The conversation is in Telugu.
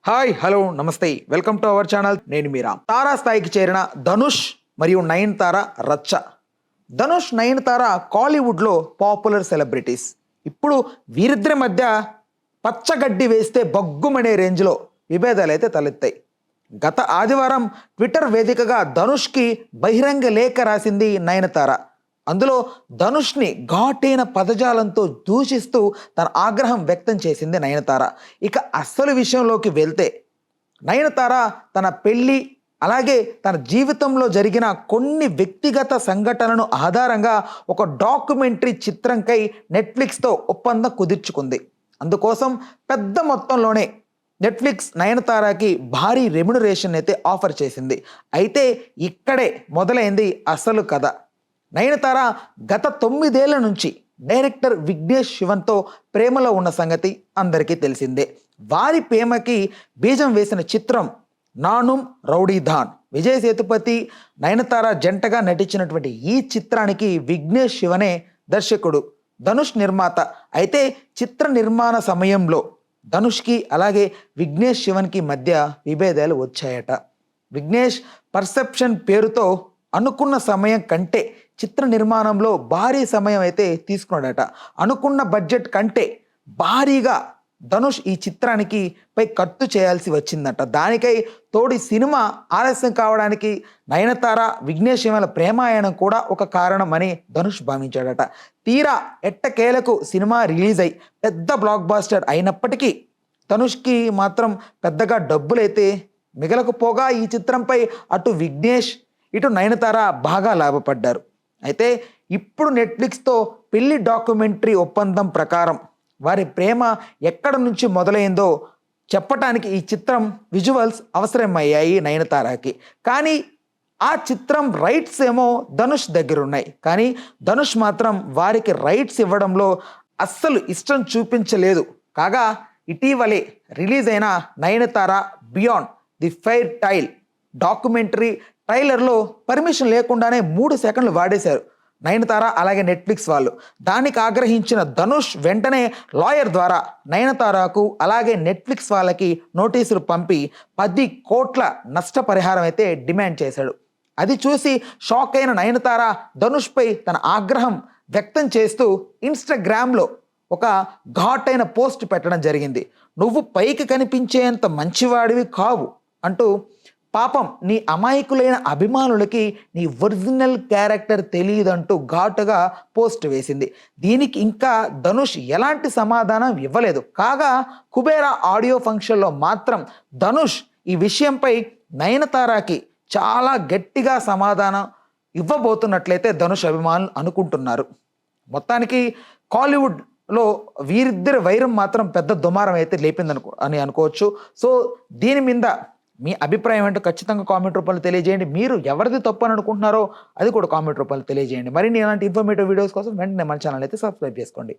హాయ్ హలో నమస్తే వెల్కమ్ టు అవర్ ఛానల్. నేను మీరా. తారా స్థాయికి చేరిన ధనుష్ మరియు నయనతార రచ్చ. ధనుష్ నయనతార కాలీవుడ్లో పాపులర్ సెలబ్రిటీస్. ఇప్పుడు వీరిద్దరి మధ్య పచ్చగడ్డి వేస్తే బగ్గుమనే రేంజ్లో విభేదాలు అయితే తలెత్తాయి. గత ఆదివారం ట్విట్టర్ వేదికగా ధనుష్కి బహిరంగ లేఖ రాసింది నయనతార. అందులో ధనుష్ని ఘాటైన పదజాలంతో దూషిస్తూ తన ఆగ్రహం వ్యక్తం చేసింది నయనతార. ఇక అసలు విషయంలోకి వెళ్తే నయనతార తన పెళ్ళి అలాగే తన జీవితంలో జరిగిన కొన్ని వ్యక్తిగత సంఘటనలను ఆధారంగా ఒక డాక్యుమెంటరీ చిత్రంకై నెట్ఫ్లిక్స్తో ఒప్పందం కుదుర్చుకుంది. అందుకోసం పెద్ద మొత్తంలోనే నెట్ఫ్లిక్స్ నయనతారకి భారీ రెమ్యునరేషన్ అయితే ఆఫర్ చేసింది. అయితే ఇక్కడే మొదలైంది అసలు కథ. నయనతార గత 9 ఏళ్ల నుంచి డైరెక్టర్ విఘ్నేష్ శివన్తో ప్రేమలో ఉన్న సంగతి అందరికీ తెలిసిందే. వారి ప్రేమకి బీజం వేసిన చిత్రం నానుమ్ రౌడీధాన్. విజయ్ సేతుపతి నయనతార జంటగా నటించినటువంటి ఈ చిత్రానికి విఘ్నేష్ శివనే దర్శకుడు, ధనుష్ నిర్మాత. అయితే చిత్ర నిర్మాణ సమయంలో ధనుష్కి అలాగే విఘ్నేష్ శివన్కి మధ్య విభేదాలు వచ్చాయట. విఘ్నేష్ పర్సెప్షన్ పేరుతో అనుకున్న సమయం కంటే చిత్ర నిర్మాణంలో భారీ సమయం అయితే తీసుకున్నాడట. అనుకున్న బడ్జెట్ కంటే భారీగా ధనుష్ ఈ చిత్రానికి పై ఖర్చు చేయాల్సి వచ్చిందట. దానికై తోడి సినిమా ఆలస్యం కావడానికి నయనతార విఘ్నేష్ శివన్ల ప్రేమాయణం కూడా ఒక కారణం అని ధనుష్ భావించాడట. తీరా ఎట్టకేలకు సినిమా రిలీజ్ అయి పెద్ద బ్లాక్ బాస్టర్ అయినప్పటికీ ధనుష్కి మాత్రం పెద్దగా డబ్బులైతే మిగలకపోగా ఈ చిత్రంపై అటు విఘ్నేష్ ఇటు నయనతార బాగా లాభపడ్డారు. అయితే ఇప్పుడు నెట్ఫ్లిక్స్తో పెళ్లి డాక్యుమెంటరీ ఒప్పందం ప్రకారం వారి ప్రేమ ఎక్కడ నుంచి మొదలైందో చెప్పటానికి ఈ చిత్రం విజువల్స్ అవసరమయ్యాయి నయనతారకి. కానీ ఆ చిత్రం రైట్స్ ఏమో ధనుష్ దగ్గర ఉన్నాయి. కానీ ధనుష్ మాత్రం వారికి రైట్స్ ఇవ్వడంలో అస్సలు ఇష్టం చూపించలేదు. కాగా ఇటీవలే రిలీజ్ అయిన Nayanthara beyond the fairy tale documentary ట్రైలర్లో పర్మిషన్ లేకుండానే 3 సెకండ్లు వాడేశారు నయనతార అలాగే నెట్ఫ్లిక్స్ వాళ్ళు. దానికి ఆగ్రహించిన ధనుష్ వెంటనే లాయర్ ద్వారా నయనతారకు అలాగే నెట్ఫ్లిక్స్ వాళ్ళకి నోటీసులు పంపి 10 కోట్ల నష్టపరిహారం అయితే డిమాండ్ చేశాడు. అది చూసి షాక్ అయిన నయనతార ధనుష్పై తన ఆగ్రహం వ్యక్తం చేస్తూ ఇన్స్టాగ్రామ్లో ఒక ఘాటైన పోస్ట్ పెట్టడం జరిగింది. నువ్వు పైకి కనిపించేంత మంచివాడివి కావు అంటూ, పాపం నీ అమాయకులైన అభిమానులకి నీ ఒరిజినల్ క్యారెక్టర్ తెలియదంటూ ఘాటుగా పోస్ట్ వేసింది. దీనికి ఇంకా ధనుష్ ఎలాంటి సమాధానం ఇవ్వలేదు. కాగా కుబేరా ఆడియో ఫంక్షన్లో మాత్రం ధనుష్ ఈ విషయంపై నయనతారకి చాలా గట్టిగా సమాధానం ఇవ్వబోతున్నట్లయితే ధనుష్ అభిమానులు అనుకుంటున్నారు. మొత్తానికి కాలీవుడ్లో వీరిద్దరి వైరం మాత్రం పెద్ద దుమారం అయితే లేపిందని అనుకోవచ్చు. సో దీని మీద మీ అభిప్రాయం ఏంటో ఖచ్చితంగా కామెంట్ రూపంలో తెలియజేయండి. మీరు ఎవరిది తప్పు అని అనుకుంటున్నారో అది కూడా కామెంట్ రూపంలో తెలియజేయండి. మరిన్ని ఇలాంటి ఇన్ఫర్మేటివ్ వీడియోస్ కోసం వెంటనే మన ఛానల్ అయితే సబ్స్క్రైబ్ చేసుకోండి.